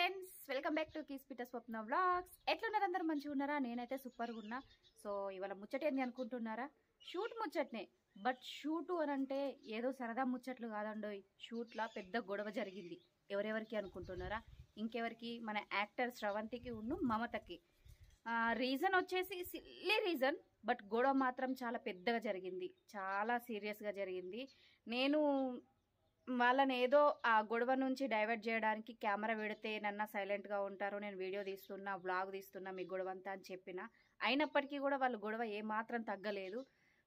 Friends, welcome back to కీస్పిట Swapna vlogs. ఎట్లున్నారు అందరూ? మంచిగా ఉన్నారా? నేనైతే సూపర్గా ఉన్నా. సో ఇవాళ ముచ్చట ఏంది అనుకుంటున్నారా? షూట్ ముచ్చట్నే. బట్ షూటు అని అంటే ఏదో సరదా ముచ్చట్లు కాదండో. షూట్లా పెద్ద గొడవ జరిగింది. ఎవరెవరికి అనుకుంటున్నారా? ఇంకెవరికి? మన యాక్టర్ శ్రవంతికి ఉన్ను మమతకి. రీజన్ వచ్చేసి సిల్లీ రీజన్, బట్ గొడవ మాత్రం చాలా పెద్దగా జరిగింది, చాలా సీరియస్గా జరిగింది. నేను వాళ్ళని ఏదో ఆ గొడవ నుంచి డైవర్ట్ చేయడానికి కెమెరా పెడితే నన్న సైలెంట్గా ఉంటారు, నేను వీడియో తీస్తున్నా, వ్లాగ్ తీస్తున్నా మీ గొడవ అంతా అని చెప్పిన. అయినప్పటికీ కూడా వాళ్ళ గొడవ ఏమాత్రం తగ్గలేదు.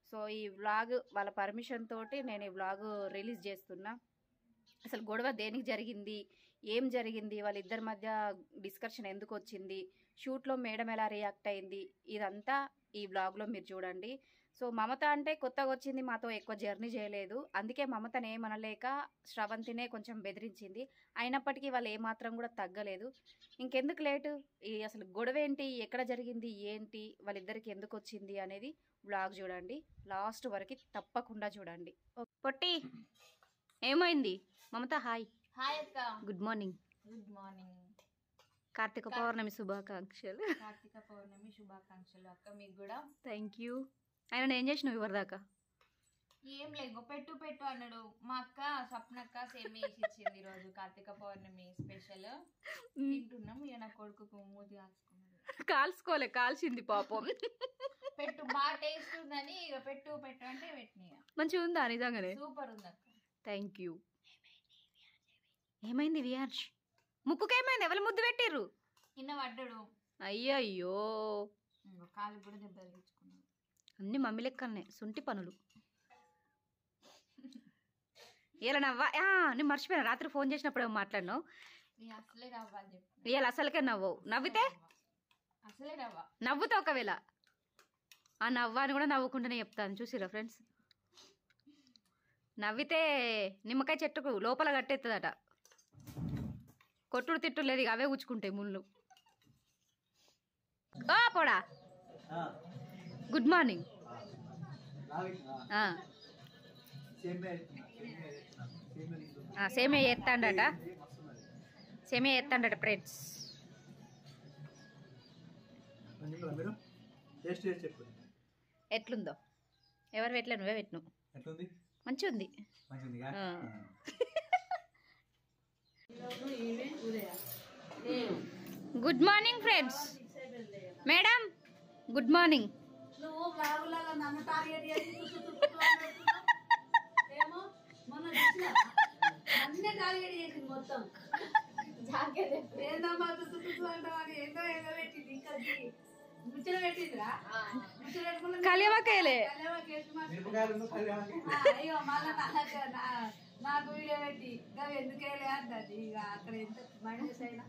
సో ఈ వ్లాగ్ వాళ్ళ పర్మిషన్ తోటి నేను ఈ వ్లాగ్ రిలీజ్ చేస్తున్నా. అసలు గొడవ దేనికి జరిగింది, ఏం జరిగింది, వాళ్ళిద్దరి మధ్య డిస్కషన్ ఎందుకు వచ్చింది, షూట్లో మేడం ఎలా రియాక్ట్ అయింది, ఇదంతా ఈ వ్లాగ్లో మీరు చూడండి. సో మమత అంటే కొత్తగా వచ్చింది, మాతో ఎక్కువ జర్నీ చేయలేదు, అందుకే మమతను ఏమనలేక శ్రవంతినే కొంచెం బెదిరించింది. అయినప్పటికీ వాళ్ళు ఏమాత్రం కూడా తగ్గలేదు. ఇంకెందుకు లేటు, ఈ అసలు గొడవ ఏంటి, ఎక్కడ జరిగింది, ఏంటి, వాళ్ళిద్దరికి ఎందుకు వచ్చింది అనేది వ్లాగ్ చూడండి, లాస్ట్ వరకు తప్పకుండా చూడండి. పొట్టి ఏమైంది? మమత హాయ్. హాయ్ అక్క. Good morning. Good morning. Kartika Pournami శుభాకాంక్షలు. కార్తీక పౌర్ణమి శుభాకాంక్షలు అక్క, మీకు కూడా. Thank you. ఆయన ఏం చేసినావు ఇవరిదాకా? ఏం లేదు, పెట్టు పెట్టు అన్నాడు. మా అక్క స్వప్నక్క సేమ్ వేసి ఇచ్చింది ఈరోజు కార్తీక పౌర్ణమి స్పెషల్. తింటున్నాం. ఇక నా కొడుకు మూతి కాల్చుకున్నాడు. కాల్చుకోలే, కాల్చింది పాపం. పెట్టు బాగా టేస్ట్ ఉందని ఇక పెట్టు పెట్టు అంటే పెట్టిన. మంచిగా ఉందా? నిజంగానే సూపర్ ఉంది అక్క. Thank you. ఏమైంది వియార్ష్? ముక్కుకి ఏమైంది? ఎవరు ముద్దు పెట్టిర్రు? నిన్న పడ్డాడు. అయ్యయ్యో, కాలు కూడా దెబ్బ తగిలించుకున్నాడు. అన్ని మమ్మీ లెక్కనే సుంటి పనులు. ఇలా నవ్వా? నేను మర్చిపోయినా, రాత్రి ఫోన్ చేసినప్పుడు ఏమో మాట్లాడినావు. అసలే రవ్వ అని చెప్పి ఇవాళ అసలుకే నవ్వవు. నవ్వితే అసలే రవ్వ. నవ్వుతా ఒకవేళ ఆ నవ్వాని కూడా నవ్వుకుంటూనే చెప్తాను. చూసిరా ఫ్రెండ్స్, నవ్వితే నిమ్మకాయ చెట్టుకు లోపల కట్టేస్తుందట. కొట్టుడు తిట్టు లేదు, అవే ఉచ్చుకుంటాయి ముళ్ళు. ఓ పోడా, గుడ్ మార్నింగ్. సేమే ఎత్తాడట, సేమే ఎత్తాడట ఫ్రెండ్స్. ఎట్లుందో ఎవరు పెట్టలే, నువ్వే పెట్టు. మంచిగా ఉంది. Good morning friends. Madam good morning. కలియవాకాయలే నాకు వీడియో పెట్టి ఎందుకు వేయలే అంటది. ఇక అక్కడ ఎంత మైనస్ అయినా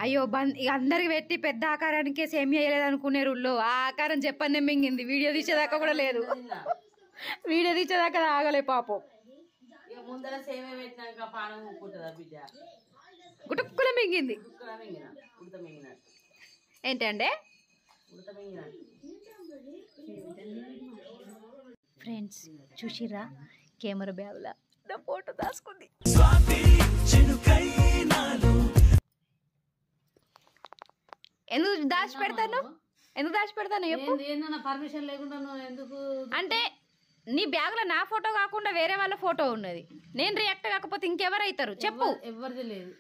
అయ్యో ఇక అందరికి పెట్టి పెద్ద ఆకారానికి సేమ్ చేయలేదు అనుకునే రూల్లో ఆ ఆకారం చెప్పండి మింగింది. వీడియో తీసేదాకా కూడా లేదు, వీడియో తీసేదాకా ఆగలే పాపం. ముందర సేమే పెట్టినాక పానం ఊపుకుంటుందా బిడ్డ? గుటుక్కుల మింగింది. ఏంటంటే ఫ్రెండ్స్ చూసిరా, కెమెరా బ్యాగ్లా నా ఫోటో దాచుకుంది. ఎందుకు దాచి పెడతాను? ఎందుకు దాచి పెడతాను చెప్పు? పర్మిషన్ లేకుండా ఎందుకు అంటే నీ బ్యాగ్ లో నా ఫోటో కాకుండా వేరే వాళ్ళ ఫోటో ఉన్నది, నేను రియాక్ట్ కాకపోతే ఇంకెవరు అవుతారు చెప్పు? ఎవరిది లేదు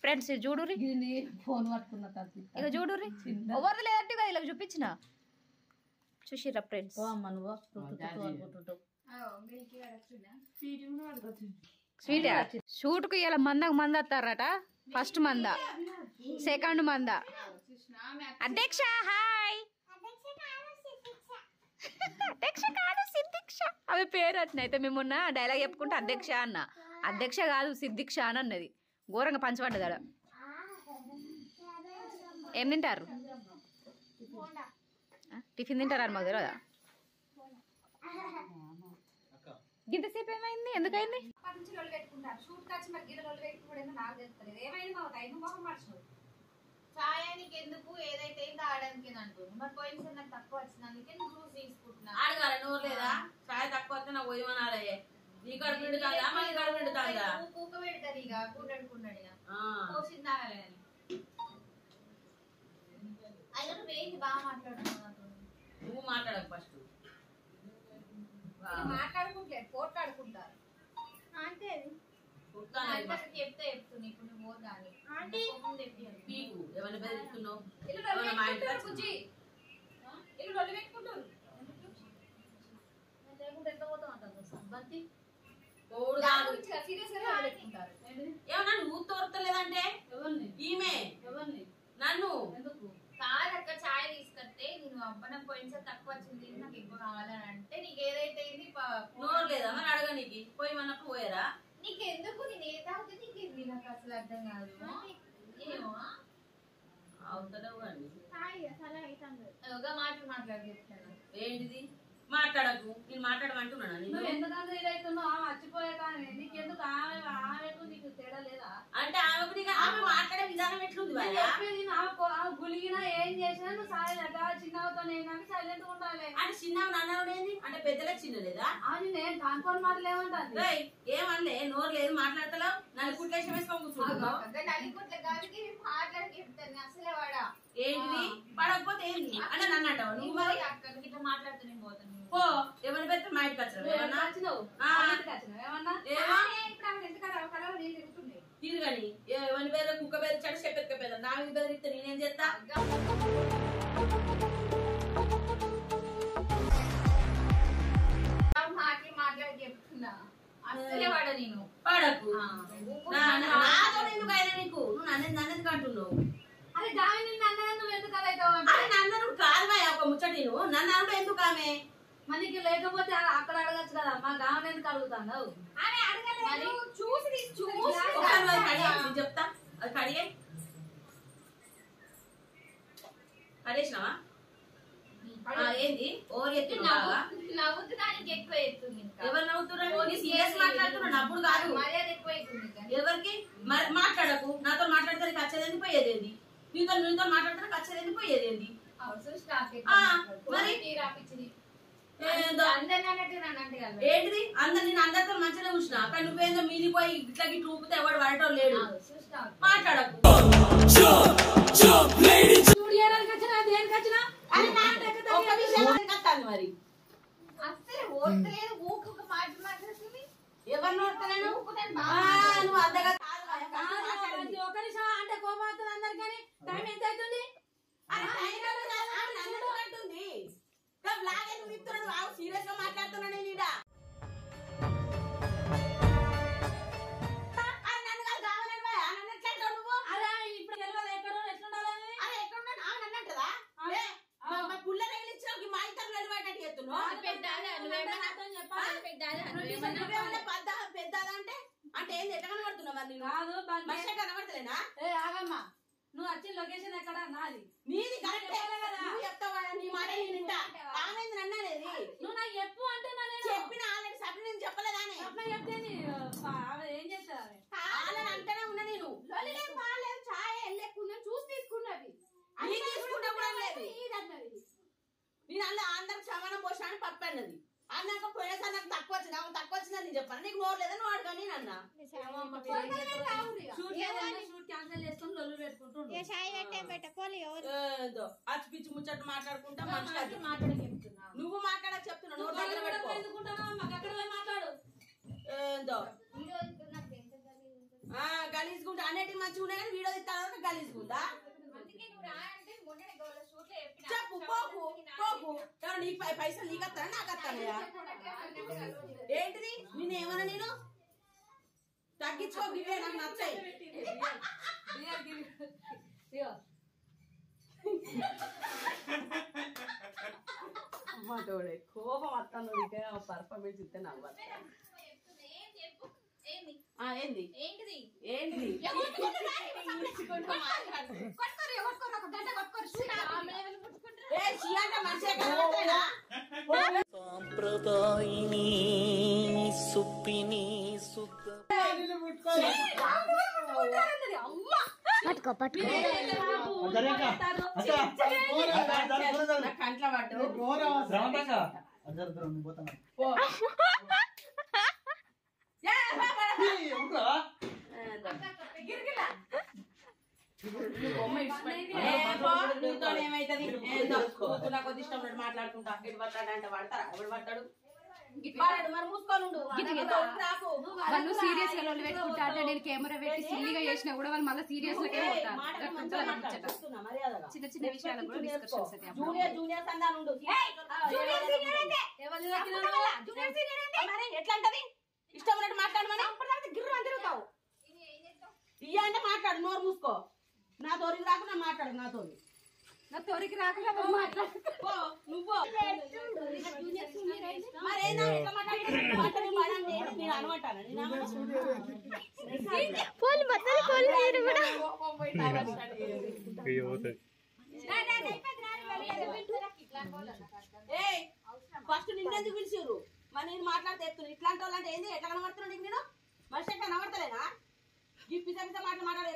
ఫ్రెండ్స్. చూడురి, ఫోన్ పట్టుకున్న ఇక చూడురి, ఎవరిది లేదంటే ఇలా చూపించిన. చూసిరా ఫ్రెండ్స్, స్వీట్ షూట్ కు ఇలా మంద వస్తారట. ఫస్ట్ మంద, సెకండ్ మంద. అధ్యక్ష హాయ్. అధ్యక్ష కాదు సిద్దిక్ష, అవి పేరు అట్నయితే మేము మొన్న డైలాగ్ చెప్పుకుంటే అధ్యక్ష అన్న, అధ్యక్ష కాదు సిద్దిక్ష అని అన్నది. ఘోరంగా పంచబడ్డది ఆడ. ఏం తింటారు? టిఫిన్ తింటారా? మాకు తెలియదా? ఇంతసేపు ఏమైంది? ఎందుకైంది? చాయానికి ఎందుకు ఏదైతే తాగడానికి అంటుంది. మరి పోయినసారి నాకు తక్కువ వచ్చింది, అందుకే జ్యూస్ తీసుకుంటున్నా. ఆడగాలి నూరు లేదా చాయ్ తక్కువ వస్తే నాకు పోయమనాలే. నీకు కడుపు కాదా మాకు కడుపు కాదా కూక పెడతారు ఇక కూడడుకున్నాడు ఇక పోసింది తాగలేదని అయ్యో వేసి బాగా మాట్లాడుతున్నావు నువ్వు మాట్లాడకు ఫస్ట్ మాట్లాడుకుంటారు పోట్లాడుకుంటారు అంటే చెప్తే చెప్తుంది ఇప్పుడు నువ్వు పోతాను పీకు ఎవరిని బెదిరిస్తున్నావు ఇల్లు రొల్లి పెట్టుకుంటారు లేకుంటే ఎంత పోతాం అంటారు బంతి సీరియస్ గా పెట్టుకుంటారు ఏమన్నా నువ్వు తోరతలేదంటే ఎవరిని ఈమె ఎవరిని నన్ను ఎందుకు కాదక్క ఛాయ్ తీసుకొస్తే నేను అబ్బా నాకు పోయినసారి తక్కువ వచ్చింది నాకు ఎక్కువ కావాలని అంటే నీకు ఏదైతే అయింది నోరు లేదా మరి అడగ నీకు పోయి మనకు పోయారా నీకు ఎందుకు నేను ఏ తాగితే నీకు ఏంది నాకు అసలు అర్థం కాదు ఏమో అవుతలేవు కానీ ఒక మాట మాట్లాడి చెప్తాను ఏంటిది మాట్లాడకు నేను మాట్లాడమంటున్నాను నువ్వు ఎందుకంటే ఇదైతున్నావు ఆమె మర్చిపోయా కానీ నీకెందుకు ఆమెకు నీకు తేడా లేదా అంటే ఆమెకు నీకు ఆమె మాట్లాడే విధానం ఎట్లుంది నేను చెప్పేది ఆమె గులిగినా ఏం చేసినా నువ్వు సైలెంట్ చిన్నవతో నేను సైలెంట్ ఉండాలి అంటే చిన్న నన్నడు ఏంది అంటే పెద్దలకు చిన్న లేదా అని నేను కాన్ఫోన్ మాటలు ఏమంటాను ఏమనలే నోరు లేదు మాట్లాడతలేవు నన్ను కుట్లేసి వేసుకొని కూర్చుంటున్నావు నల్లిపుట్ల గారికి మాట్లాడి చెప్తాను అసలే వాడా ఏంటిది పడకపోతే ఏంది అంటే నన్ను అంటావు నువ్వు మరి అక్కడ ఇట్లా మాట్లాడుతూనే పోతాను పో ఎవరి పెద్ద మా ఇంటికి వచ్చావు ఏమన్నా ఏమన్నా ఏమో ఇప్పుడు ఆమె ఎందుకంటే నేను తిరుగుతుండే తిరగని ఎవరి పేరు కుక్క బెదిరించాడు చెప్పెత్తుక పేద నా మీద బెదిరిస్తే నేనేం చేస్తా మాట్లాడి చెప్తున్నా అసలే వాడ నేను పడకు నాతో ఎందుకు అయినా నీకు నువ్వు నన్నెందుకు అంటున్నావు అరే గాయ నిన్ను అన్నగా నువ్వు ఎందుకు అవుతావు అరే నన్ను కాదు బాయ్ ఒక ముచ్చటి నువ్వు నన్ను అనుడు ఎందుకు ఆమె మనకి లేకపోతే అక్కడ అడగచ్చు కదా అమ్మా గావని ఎందుకు అడుగుతావు చెప్తా అది కడిగే కడేసినావా ఏంది ఓవర్ ఎత్తున్నా నవ్వుతున్నానికి ఎక్కువ ఎత్తుంది ఎవరు నవ్వుతున్నారు సీరియస్ మాట్లాడుతున్నా నవ్వుడు కాదు మర్యాద ఎక్కువ అవుతుంది ఎవరికి మాట్లాడకు నాతో మాట్లాడతానికి వచ్చేది పోయేదేంది నీతో మాట్లాడతానికి వచ్చేది పోయేదేంది మరి ఏంటిది అందరు నేను అందరితో మంచిగా చూసిన కానీ నువ్వేందో మీది పోయి ఇట్లా గిట్ల ఊపితే ఎవడు వాడటం లేడు మాట్లాడకు మరి అసలు ఒక మాట మాట్లాడుతుంది ఎవరు నోడతలేను నువ్వు అందగా ఒక నిమిషం అంటే కోపం అవుతుంది అందరు కానీ టైం ఎంత అవుతుంది అంటుంది సీరియస్ గా మాట్లాడుతున్నాను నేను ఇప్పుడు తెలియదు ఎక్కడ ఎట్లుండాలని పుల్ల తగిలిచ్చిన మా ఇద్దరు నిలబడేటట్టు చేస్తున్నావు పెద్ద అంటే అంటే ఏంది ఎట్లా కనబడుతున్నావు మరి నేను కాదు మనిషి కనబడతలేనా ఆగమ్మా నువ్వు వచ్చిన లొకేషన్ ఎక్కడ నాది నీది కరెక్టే కదా నువ్వు చెప్తావా నీ మాట నేను వింటా ఆమెంది నన్ను అనేది నువ్వు నాకు చెప్పు అంటున్నా నేను చెప్పిన ఆల్రెడీ సభ్యులు నేను చెప్పలేదానే చెప్తే ఏం చేస్తారు ఆల్రెడీ అంటేనే ఉన్నా నేను ఛాయ్ వెళ్ళకుండా చూసి తీసుకున్నది తీసుకుంటా కూడా లేదు నేను అలా అందరికి సమానం పోసాను పప్పు అన్నది అన్నాక పోయినసారి నాకు తక్కువ వచ్చింది ఆమె తక్కువ వచ్చిందని నేను చెప్పాను నీకు నోరు లేదని వాడు కానీ అన్నా షూట్ క్యాన్సిల్ చేసుకుని లొల్లు పెట్టుకుంటుండు అచ్చి పిచ్చి ముచ్చట్టు మాట్లాడుకుంటా మనిషి మాట్లాడుకుంటున్నా నువ్వు మాట్లాడక చెప్తున్నా నోరు దగ్గర పెట్టుకో మాకు అక్కడ పోయి మాట్లాడు ఏందో గలీజ్గుంటా అన్నిటికి మంచిగా ఉన్నాయి కానీ వీడియో తీస్తాను గలీజ్గుందా చెప్పు పోకు పోకు నీ పైసలు నీకు వస్తాను నాకు వస్తానయా ఏంటిది నిన్ను ఏమన్నా నేను తగ్గించుకో ఇవే నాకు నచ్చాయి అమ్మటోడే కోపం వస్తాను పర్ఫార్మెన్స్ ఇస్తే నవ్వాలి ఏంది ఏంటిది ఏంటిది సాంప్రదాయిని సుప్పిని సుద్ద కంట్ల పట్టు నీతో ఏమైతుంది నాకు ఇష్టం ఉన్నట్టు మాట్లాడుకుంటా ఎటు పడతాడంటే పడతారా ఎవడు పడతాడు మరి మూసుకొని వాళ్ళు సీరియస్ గా లొల్లి పెట్టుకుంటా అంటే నేను కెమెరా పెట్టి సిల్లిగా చేసినా కూడా వాళ్ళు మళ్ళీ సీరియస్ గా చిన్న చిన్న విషయాలు కూడా డిస్కషన్స్ అయితే జూనియర్ సందాలు ఎట్లంటది ఇష్టం ఉన్నట్టు మాట్లాడమని తిరుగుతావు ఇయ్య అంటే మాట్లాడు నోరు మూసుకో నా తోరికి రాకుండా మాట్లాడు నాతో నా తోరికి రాకుండా నువ్వు మరేనా నేను అనమంటాను ఫస్ట్ నిన్నెందుకు పిలిచిర్రు మరి నేను మాట్లాడితే చెప్తున్నా ఇట్లాంటి వాళ్ళు అంటే ఏంది ఎట్లా కనబడుతున్నా నీకు నేను మనిషి ఎట్లా కనబడతలేనా ఈ పిజ్జా పిజ్జా మాటలు మాట్లాడే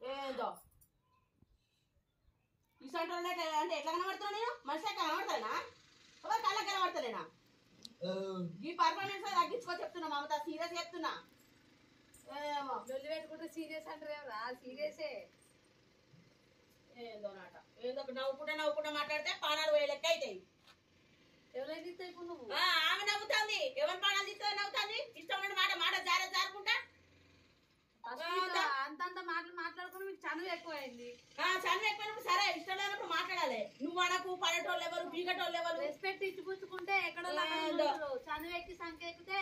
ఏందో ఇట్లాంటి వాళ్ళు అంటే ఎట్లా కనబడుతున్నా నేను మనిషి ఎట్లా కనబడతానా కళ్ళకి కనబడతలేనా ఈ పర్ఫార్మెన్స్ తగ్గించుకో చెప్తున్నా మమత సీరియస్ చెప్తున్నా ఏమో పెట్టుకుంటే సీరియస్ అంటారు సీరియసే ఏందో నాట ఏదో నవ్వుకుంటా మాట్లాడితే పానాలు పోయే లెక్క అవుతాయి ఎవరైతే తీస్తావు ఇప్పుడు నువ్వు ఆమె నవ్వుతుంది ఎవరి పానాలు తీస్తా నవ్వుతుంది ఇష్టం మాట జారుకుంటా అంతంత మాటలు మాట్లాడుకుని మీకు చనువు ఎక్కువైంది చనువు ఎక్కువైనప్పుడు సరే ఇష్టం లేనప్పుడు మాట్లాడాలి నువ్వు అనకు పడేటోళ్ళు ఎవరు పీకటోళ్ళు ఎవరు రెస్పెక్ట్ ఇచ్చిపుచ్చుకుంటే ఎక్కడో చనువు ఎక్కి సంఖ్య ఎక్కితే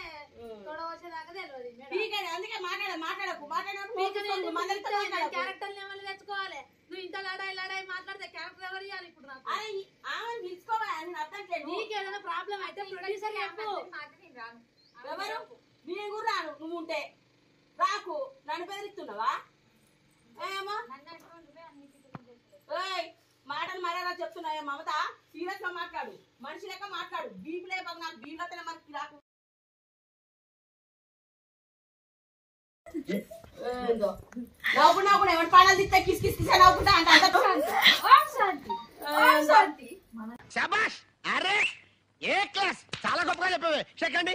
గొడవ వచ్చేదాకా తెలియదు అందుకే మాట్లాడకు క్యారెక్టర్ లెవెల్ తెచ్చుకోవాలి నువ్వు ఇంత లడాయి మాట్లాడితే క్యారెక్టర్ ఎవరు ఇవ్వాలి ఇప్పుడు నాకు ఆమె పిలుచుకోవాలి నీకేదైనా ప్రాబ్లం అయితే ప్రొడ్యూసర్ చెప్పు ఎవరు నేను కూడా రాను నువ్వు ఉంటే రాకు నన్ను బెదిరిస్తున్నావా ఏమో మాటలు మర్యాద చెప్తున్నాయా మమత సీరియస్ గా మాట్లాడు మనిషి లెక్క మాట్లాడు బీపీ లేక నాకు బీపీ మనకి రాకు నవ్వుకున్నా ఎవరి పాడాలు తిస్తే కిస్ నవ్వుకుంటా అంటే చాలా గొప్పగా చెప్పావు సెకండ్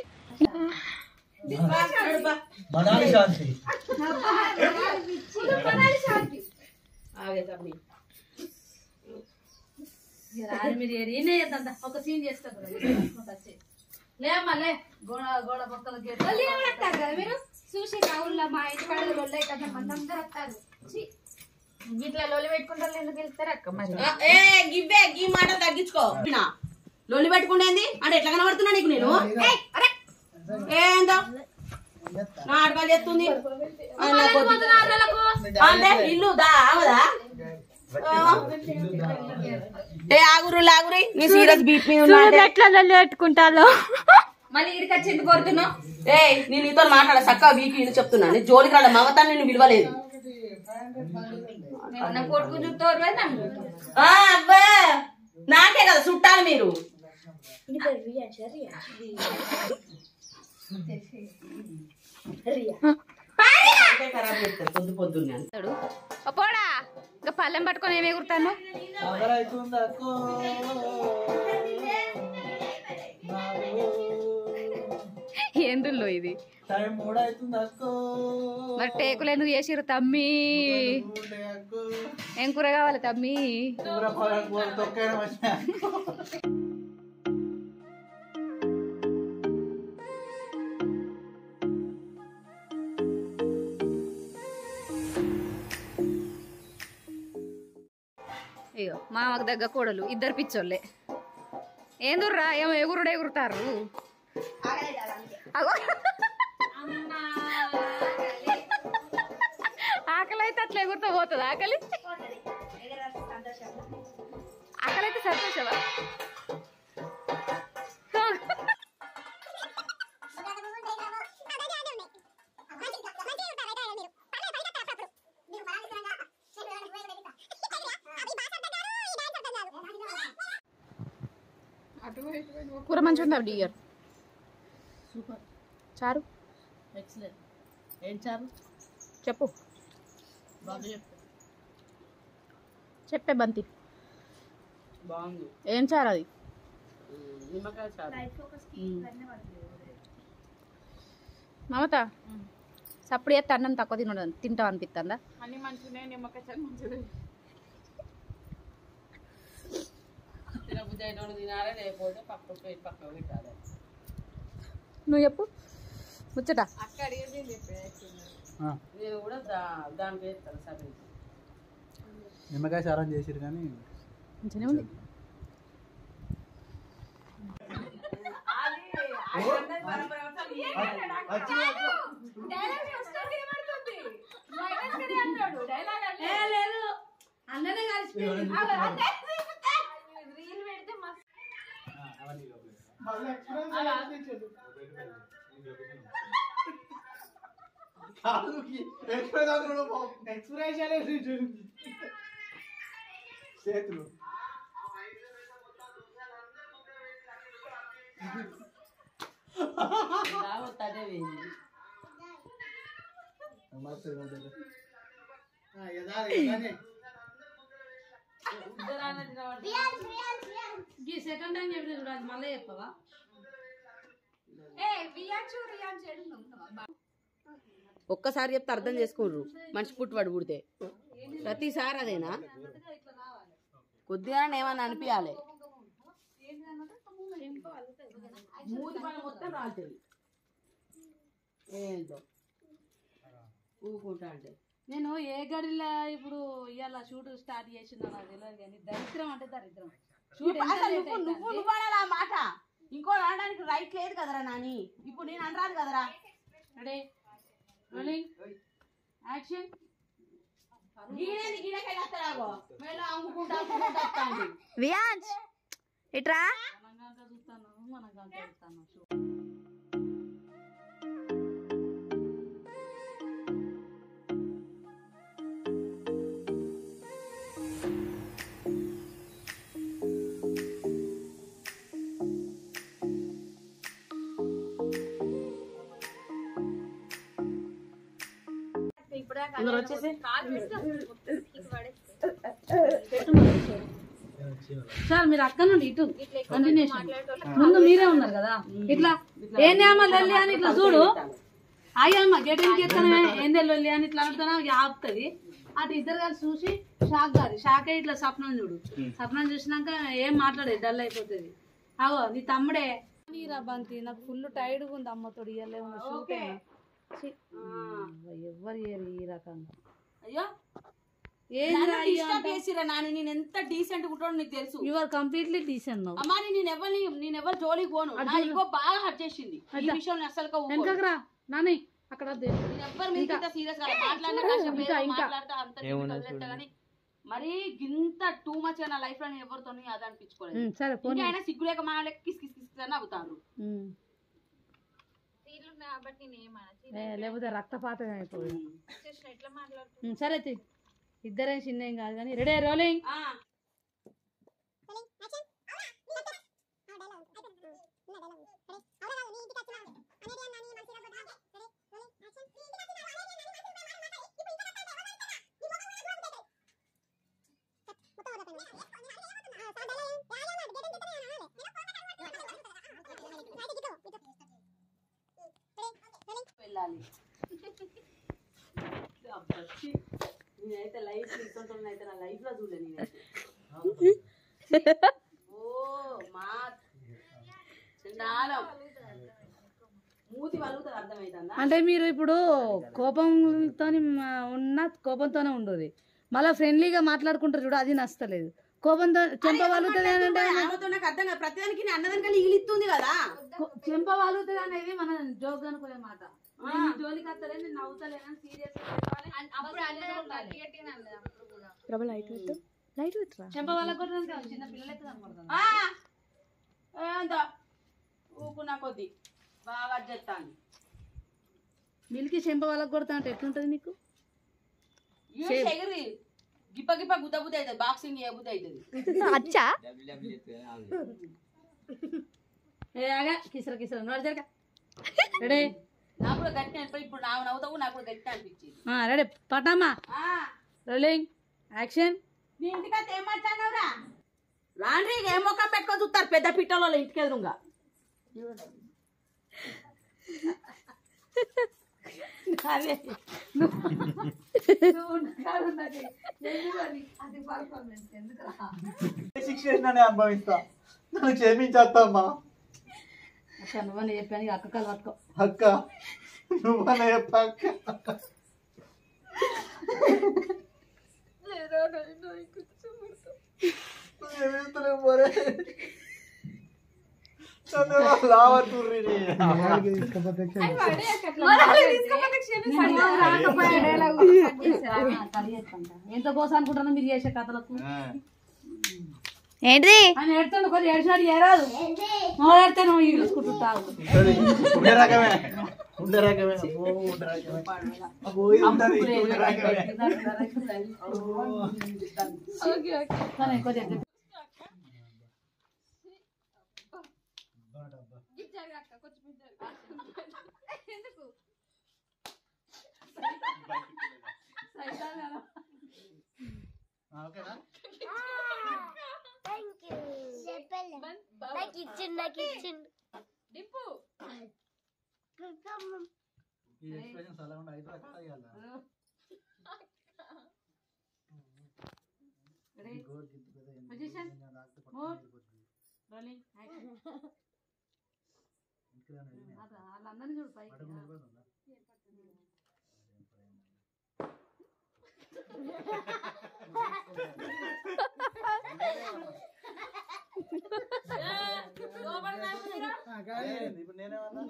ఒక సీన్ చేస్తారు లేమలే గోడ పక్కన మీరు చూసి రావుల్లో మా ఇంటి కాడలు లొల్లి అయితే మందందరూ వస్తారు ఇట్లా లొల్లి పెట్టుకుంటారు ఎందుకు వెళ్తారు అక్క మరి గివ్వే గీ మాట తగ్గించుకో లొల్లి పెట్టుకునేది అంటే ఎట్లా కనబడుతున్నా నీకు నేను ఏందో నాటకాలు చేస్తుంది అంటే ఇల్లు దా అవదా ఆగురు నీ సీరియస్ బీపీ ఎట్లా లొల్లి పెట్టుకుంటాలో మళ్ళీ ఇక్కడికి వచ్చి ఎందుకు కొడుతున్నావు నేను నీతో మాట్లాడ చక్కగా బీపీ చెప్తున్నా నీ జోలికి రాడ మమతా నేను విలువలేదు కొడుకు చుట్టూ అబ్బా నాకే కదా చుట్టాలి మీరు పొద్దున్నే పోడా ఇంకా పళ్ళెం పట్టుకొని ఏమి ఎగురుతాను ఏందుల్లో ఇది మరి టేకులు ఎందుకు చేసిరు తమ్మి ఏం కూర కావాలి తమ్మి అయ్యో మామకు దగ్గర కోడలు ఇద్దరు పిచ్చోళ్ళే ఏందుర్రా ఏమో ఎగురుడు ఎగురుతారు ఆకలి అయితే అట్లా ఎగురుతా పోతుంది ఆకలి ఆకలి అయితే సంతోషమా కూర మంచిగా ఉందా డియర్ సూపర్ చారు ఎక్సలెంట్ ఏం చారు చెప్పు బాగా చెప్పు చెప్పే బంతి బాగుంది ఏం చారు అది నిమ్మకాయ చారు మమత సప్పుడు చేస్తే అన్నం తక్కువ తింటాం అనిపిస్తుందా? అన్ని మంచిగా నిమ్మకాయ చట్నీ మంచిది. తినబుద్ధి అయినోడు తినాలి, లేకపోతే పక్కకు పెట్టాలి. నువ్వు చెప్పు ముచ్చట. అక్క అడిగేది నేను కూడా దానికి వేస్తాను సరే. నిమ్మకాయ సారం చేసిరు కానీ మంచిగానే ఉంది. లేదు అన్ననే కలిసిపోయింది. రీల్ పెడితే మస్తు. చేతులు తడే వేయింది. ఈ సెకండ్ టైం చెప్పిన చూడాలి, మళ్ళీ చెప్పవా? ఒక్కసారి చెప్తే అర్థం చేసుకోరు. మనిషి పుట్టువాడు పుడితే ప్రతిసారి అదేనా? కొద్దిగా ఏమన్నా అనిపించాలి. మూతి పని మొత్తం రాలుతుంది ఏంటో ఊకుంటా అంటే. నేను ఏ గడిలో ఇప్పుడు ఇవాళ షూట్ స్టార్ట్ చేసిందో నాకు తెలియదు కానీ దరిద్రం అంటే దరిద్రం. నువ్వు అనాలి ఆ మాట. ఇంకో అనడానికి రైట్ లేదు కదరా నాని. ఇప్పుడు నేను అనరాదు కదరా. Ready rolling action. వియాన్స్ ఇట్రా. మనం చూస్తాను సార్ మీరు అక్కడ నుండి ఇటు కంటిన్యూషన్. ముందు మీరే ఉన్నారు కదా, ఇట్లా ఏందేమో లొల్లి అని ఇట్లా చూడు. అయ్యమ్మ గెటెన్కి ఎత్తానే ఏందే లొల్లి అని ఇట్లా అనుకున్నా ఆపుతుంది. అటు ఇద్దరు కలిసి చూసి షాక్ కాదు, షాక్ అయ్యి ఇట్లా స్వప్నం చూడు. స్వప్నం చూసినాక ఏం మాట్లాడేది, డల్ అయిపోతుంది. అవో నీ తమ్ముడే నీరా బంతి. నాకు ఫుల్ టైర్డ్గా ఉంది అమ్మతోడు. ఇవ్వలే ఉన్న షూట్ ఎవరు ఈ రకంగా. అయ్యో ఏంద్రా నాని, నేను ఎంత డీసెంట్ ఉంటాడో నీకు తెలుసు. You are completely decent now. అమ్మా నేను ఎవరు జోలికి పోను. నా ఇంకో బాగా హర్ట్ చేసింది ఈ విషయం. అసలు వెనకరా నాని అక్కడ ఎవరు మీకు ఇంత సీరియస్ గా మాట్లాడితే అంత కానీ మరి ఇంత టూ మచ్ గా నా లైఫ్ లో నేను ఎవరితో అది అనిపించుకోలేదు. సరే ఇంకా ఆయన సిగ్గులేక మాట్లాడే కిస్ కిస్ కిస్ అని అవుతారు. లేకపోతే రక్తపాతం అయిపోయింది. సరే ఇద్దరే చిన్న ఏం కాదు కానీ. Ready rolling. వెళ్ళాలి. నేనైతే లైఫ్ అయితే నా లైఫ్ లో చూడలే నేనైతే. ఓ మా మూతి వలుగుతుంది, అర్థమవుతుందా? అంటే మీరు ఇప్పుడు కోపంతో కోపంతోనే ఉండదు, మళ్ళీ ఫ్రెండ్లీగా మాట్లాడుకుంటారు చూడు, అది నచ్చలేదు. కోపంతో చెంప వాలుగుతుంది అంటే నాకు అర్థం కాదు. ప్రతిదానికి అన్నదానికన్నా ఇగిలిస్తుంది కదా. చెంప వాలుగుతుంది అనేది మన జోక్ అనుకునే మాట. జోలికి వస్తలే, నేను నవ్వుతలేనని సీరియస్ చెంప వాళ్ళ చిన్న పిల్లలైతే ఏందో ఊకున్నా కొద్ది బాగా చెప్తాను. మిల్కి చెంప వాళ్ళకి కొడతా అంటే ఎట్లుంటది నీకు? ఎగిరి గిప్ప గిప్ప గుద్ద బుద్ధి అవుతుంది, బాక్సింగ్ ఏ బుద్ధి అవుతుంది. అచ్చా కిసర కిసర నోడు జరగ. రెడీ నాకు కూడా గట్టి అనిపోయి ఇప్పుడు నాకు నవ్వుతావు, నాకు కూడా గట్టి అనిపించింది. రెడీ పటామా రోలింగ్ యాక్షన్. నీ ఇంటికైతే ఏం మాట్లాడినవురా? రాండ్రీ ఏం మొక్క పెట్టుకొని చూస్తారు పెద్ద పిట్టలో ఇంటికి ఎదురుగా. అదే నువ్వు కాదు ఉన్నది ఎందుకని అది పర్ఫార్మెన్స్ ఎందుకురా శిక్ష నేను అనుభవిస్తా నన్ను క్షమించేస్తామ్మా అసలు నువ్వని చెప్పాను ఇక అక్క కాలు పట్టుకో అక్క నువ్వనే చెప్పక్క ఎంత కోసం అనుకుంటున్నా మీరు చేసే కథలకు ఏంటిది ఆయన ఎడుతుండు కొంచెం ఏడ్చినట్టు చేయరాదు నువ్వు ఎడితే నువ్వు చూసుకుంటుంటావు ఉండే రకమే ఉండే రకమే ఉండే రకమే ఉండే రకమే కొంచెం ఓకేనా ఈ ఎక్స్ప్రెషన్స్ అలా ఉండి 5 రకాలు అయ్యాల వాళ్ళందరినీ చూడు పైకి ఇప్పుడు నేనేమన్నా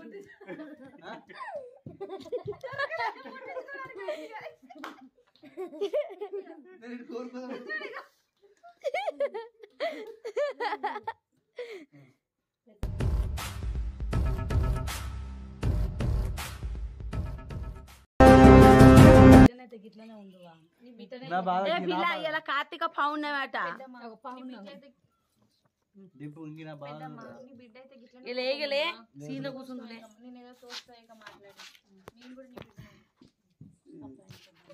నేను ఇటు కోరుకోను నా బాధ ఇలా కార్తీక పౌర్ణమట దింపు ఇంకి నా బాధ ఇలేగలే సీన్లో కూర్చుందిలే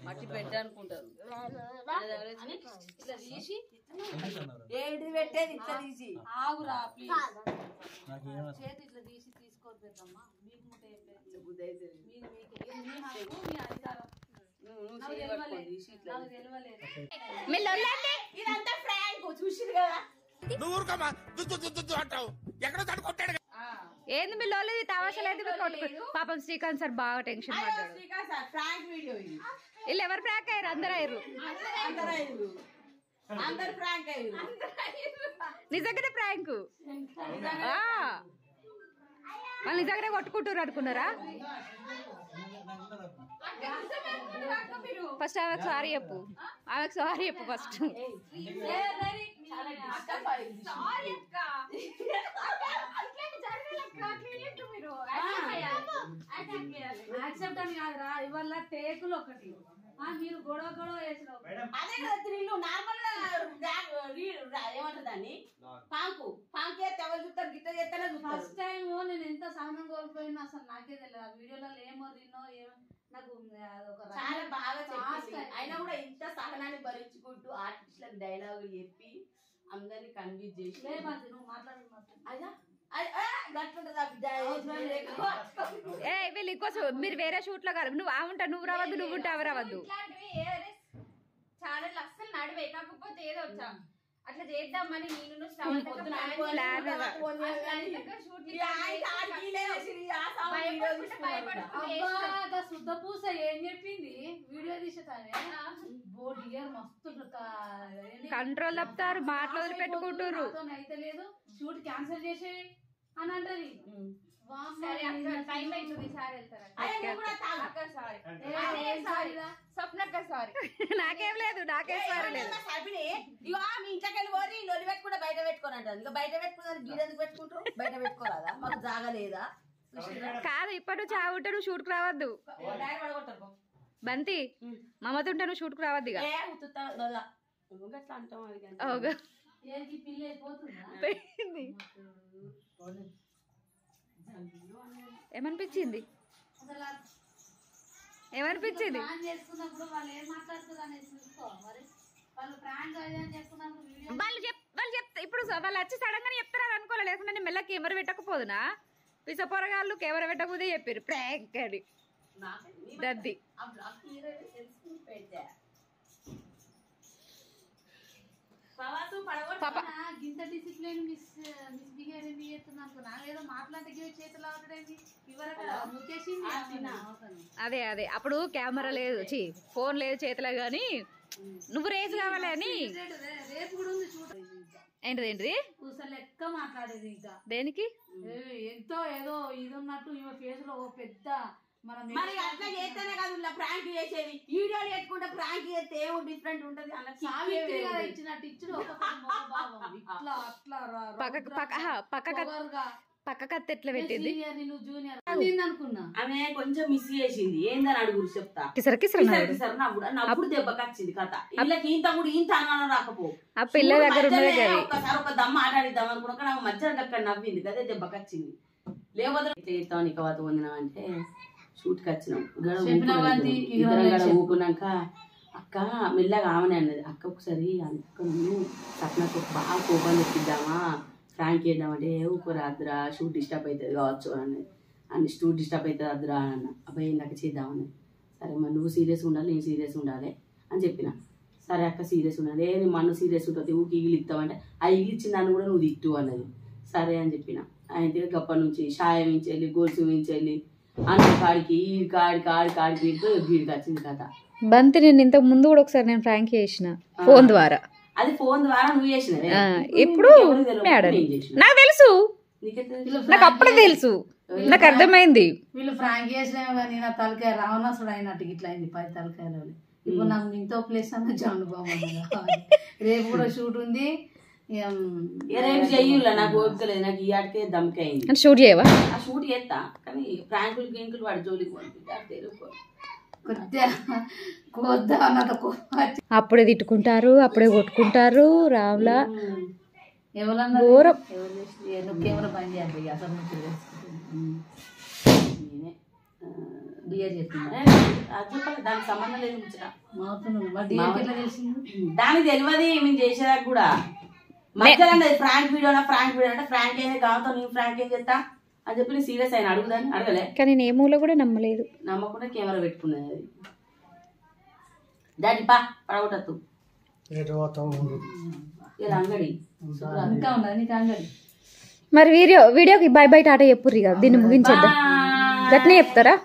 మట్టి పెట్ట అనుకుంటారు ఇట్లా తీసి ఏంటి పెట్టేది ఇట్లా తీసి ఆగురా ప్లీజ్ నాకేమో చేతి ఇట్లా తీసి తీసుకోరు పెద్దమ్మా మీకు ముట్ట మీ అధికారం ఇదంతా ఫ్రాంక్ చూసిరు కదా ఏంది మీ లోలేదు తమాషలేదు పాపం శ్రీకాంత్ సార్ బాగా టెన్షన్ పడ్డాడు ఫ్రాంక్ వీడియో ఇది వీళ్ళు ఎవరు ప్రాంక్ అయ్యారు అందరూ అయ్యారు అందరు ఫ్రాంక్ అయ్యారు నిజంగానే ప్రాంక్ వాళ్ళు నిజంగానే కొట్టుకుంటారు అనుకున్నారా ఫస్ట్ ఆమెకు సారీ చెప్పు ఫస్ట్ యాక్సెప్ట్ అని కాదురా ఇవాళ టేకులు ఒకటి మీరు గొడవ వేసినావు అదే కదా త్రిల్లు నార్మల్ గా ఏమంటారు దాన్ని పాంకు చేస్తే ఎవరు చూస్తారు గిట్ట చేస్తేనే చూస్తారు ఫస్ట్ టైం నేను ఎంత సహనం కోల్పోయినా అసలు నాకే తెలియదు ఆ వీడియోలో ఏమో తిన్నో నాకు చాలా బాగా చెప్పింది అయినా కూడా ఇంత సహనాన్ని భరించుకుంటూ ఆర్టిస్టులకు డైలాగులు చెప్పి అందరినీ కన్విన్స్ చేసి నువ్వు మాట్లాడు అయ్యా ఏ వీళ్ళు ఇంకోసం మీరు వేరే షూట్ లో కాదు నువ్వు నువ్వు రావద్దు నువ్వు ఉంటా రావద్దు ఛానల్ అస్సలు నడివే కాకపోతే ఏదో వచ్చా అట్లా చేద్దామని నేను శుద్ధ పూస ఏం చెప్పింది వీడియో తీసేటానే మస్తు కంట్రోల్ తప్పుతారు మాటలు వదిలి పెట్టుకుంటారు అయితే లేదు షూట్ క్యాన్సిల్ చేసే అని అంటది టైం అవుతుంది సార్ స్వప్నక్క సారీ నాకేం లేదు నాకేం సారీ లేదు ఇగో మీ ఇంట్లోకి వెళ్ళి పోయి లొలి పెట్టుకుంటే బయట పెట్టుకోని అంటారు ఇంకా బయట పెట్టుకున్నారు గీడెందుకు పెట్టుకుంటారు బయట పెట్టుకోరాదా మాకు జాగలేదా కాదు ఇప్పటి నుంచి ఆ ఉంటే నువ్వు షూట్కి రావద్దు బంతి మమ్మతో ఉంటే నువ్వు షూట్కి రావద్దు ఇక ఏమనిపించింది ఏమనిపించింది వాళ్ళు చెప్తా ఇప్పుడు వాళ్ళు వచ్చి సడన్ గా చెప్తారు అనుకోలే లేకుండా నేను మెల్ల కెమెరా పెట్టకపోదునా పిస పొరగాళ్ళు కెమెరా పెట్టకపోతే చెప్పారు ప్రాంక్ అని దద్ది పాప ఇంత డిసిప్లిన్ మిస్బిహేవ్ చేస్తున్నాను నాకు ఏదో మాట్లాడితే చేతులు ఆడేది అదే అదే అప్పుడు కెమెరా లేదు ఫోన్ లేదు చేతిలో గాని నువ్వు రేజ్ కావాలి అని రేపు కూడా ఉంది చూడ ఏంటిది లెక్క మాట్లాడేది ఇంకా దేనికి ఎంతో ఏదో ఇది ఉన్నట్టు ఈమె ఫేస్ లో ఓ పెద్ద మరి అట్లా చేస్తేనే కాదు ఇలా ప్రాంక్ చేసేది వీడియోలు పెట్టుకుంటే ప్రాంక్ చేస్తే ఏమో డిఫరెంట్ ఉంటది అలా సావిత్రి గారు ఇచ్చినట్టు ఇచ్చిన ఇట్లా అట్లా పక్కకత్తి ఎట్లా పెట్టింది జూనియర్ అనుకున్నా ఆమె కొంచెం మిస్ చేసింది ఏందని అడుగురు చెప్తా కిసర నవ్వుడు దెబ్బకి వచ్చింది కథ వీళ్ళకి ఇంత కూడా ఇంత అనుమానం రాకపో ఆ పిల్ల దగ్గర ఒక్కసారి ఒక దమ్మ ఆటాడిద్దాం అనుకున్నాక నాకు మధ్యలో అక్కడ నవ్వింది అదే దెబ్బకి వచ్చింది లేకపోతే ఇట్లా చేస్తాం నీకు వాత పొందినాం అంటే షూట్కి వచ్చినాం ఊకున్నాక అక్క మెల్లగా ఆమెనే అన్నది అక్క ఒకసారి అక్క సప్నకు బాగా కోపం తెప్పిద్దామా ఫ్రాంక్ చేద్దామంటే ఊరు అద్దురా షూట్ డిస్టర్బ్ అవుతుంది కావచ్చు అని అన్నది అన్ని షూట్ డిస్టర్బ్ అవుతుంది అద్దురా అని అన్న అబ్బాయి ఇందాక చేద్దామని సరే మరి నువ్వు సీరియస్ ఉండాలి నేను సీరియస్ ఉండాలి అని చెప్పిన సరే అక్క సీరియస్ ఉండాలి నేను మన్ను సీరియస్ ఉంటుంది ఊకి ఈగిలు ఇస్తామంటే ఆ ఈగిలు ఇచ్చిన దాన్ని కూడా నువ్వు తిట్టు అన్నది సరే అని చెప్పిన అయితే గప్ప నుంచి షాయ మించెళ్ళి గొలుసు మించెళ్ళి అన్న కాడికి ఈ కాడికి వీడికి వచ్చింది కథ బంతి నేను ఇంతకు ముందు కూడా ఒకసారి నేను ఫ్రాంక్ చేసిన ఫోన్ ద్వారా అది ఫోన్ ద్వారా నువ్వు చేసినవే ఇప్పుడు నాకు తెలుసు నాకు అప్పుడే తెలుసు నాకు అర్థమైంది వీళ్ళు ఫ్రాంక్ చేసినామో కానీ నా తలకాయ రావణాసుడు అయినట్టు ఇట్లా అయింది 10 తలకాయలు ఇప్పుడు నాకు ఇంతో ప్లేస్ అన్న అనుభవం రేపు కూడా షూట్ ఉంది రేపు చెయ్యులా నాకు ఓపిక లేదు నాకు ఈ ఆటకే దమ్కి అయింది షూట్ చేయవా ఆ షూట్ చేస్తా కానీ ప్రాంకులు గేంకులు వాడి జోలికి పంపిస్తారు అప్పుడే తిట్టుకుంటారు అప్పుడే కొట్టుకుంటారు రావులా ఎవరన్నా ఘోరం కెమెరా బంద్ చేయాలి అసలు బియర్ చేస్తున్నా దానికి సంబంధం లేదు తెలిసింది దానికి తెలియదు మేము చేసేదాకా కూడా మధ్యలో ఫ్రాంక్ వీడియో అంటే ఫ్రాంక్ అయితే కావతో నేను ఫ్రాంక్ ఏం చేస్తా అని చెప్పి నేను సీరియస్ అయినా అడుగుదాన్ని అడగలే కానీ నేను ఏ మూల కూడా నమ్మలేదు నమ్మకుండా కెమెరా పెట్టుకున్నది అది డాడీ పా పడగొట్టద్దు ఇలా అంగడి ఇంకా ఉందా నీకు అంగడి మరి వీడియోకి బై బై టాటా చెప్పుర్రి కదా దీన్ని ముగించేద్దాం గట్నే చెప్తారా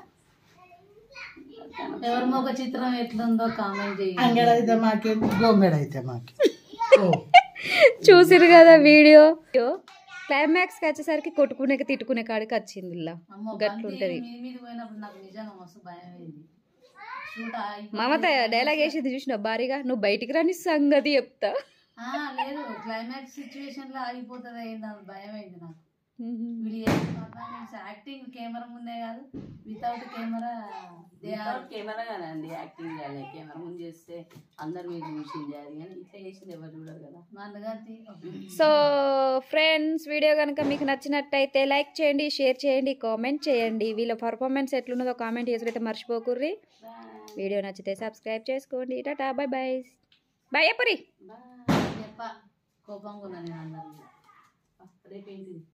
ఎవరి మొక్క చిత్రం ఎట్లుందో కామెంట్ చేయండి అంగడైతే మాకే గోంగడైతే మాకే చూసిరు కదా వీడియో క్లైమాక్స్ కి వచ్చేసరికి కొట్టుకునే తిట్టుకునే కాడికి వచ్చింది ఇలా గట్లుంటది నాకు నిజంగా మస్తు భయం అయింది మమత డైలాగ్ వేసింది చూసిన భారీగా నువ్వు బయటికి రాని సంగతి చెప్తా లేదు క్లైమాక్స్ సిచ్యువేషన్ లో ఆగిపోతుంది అయింది భయం అయింది నాకు యాక్టింగ్ కెమెరా ముందే కాదు వితౌట్ కెమెరా కెమెరా కదండి యాక్టింగ్ చేయాలి కెమెరా ముందు చేస్తే అందరు మీరు చూసింది అది కానీ ఇట్లా చేసింది ఎవరు చూడరు కదా సో ఫ్రెండ్స్ వీడియో కనుక మీకు నచ్చినట్టయితే లైక్ చేయండి షేర్ చేయండి కామెంట్ చేయండి వీళ్ళ పర్ఫార్మెన్స్ ఎట్లున్నదో కామెంట్ చేసినైతే మర్చిపోకుర్రి వీడియో నచ్చితే సబ్స్క్రైబ్ చేసుకోండి టాటా బై బై బై ఎప్పురి కోపంగా ఉన్నాను నేను అందరినీ రేపేంటిది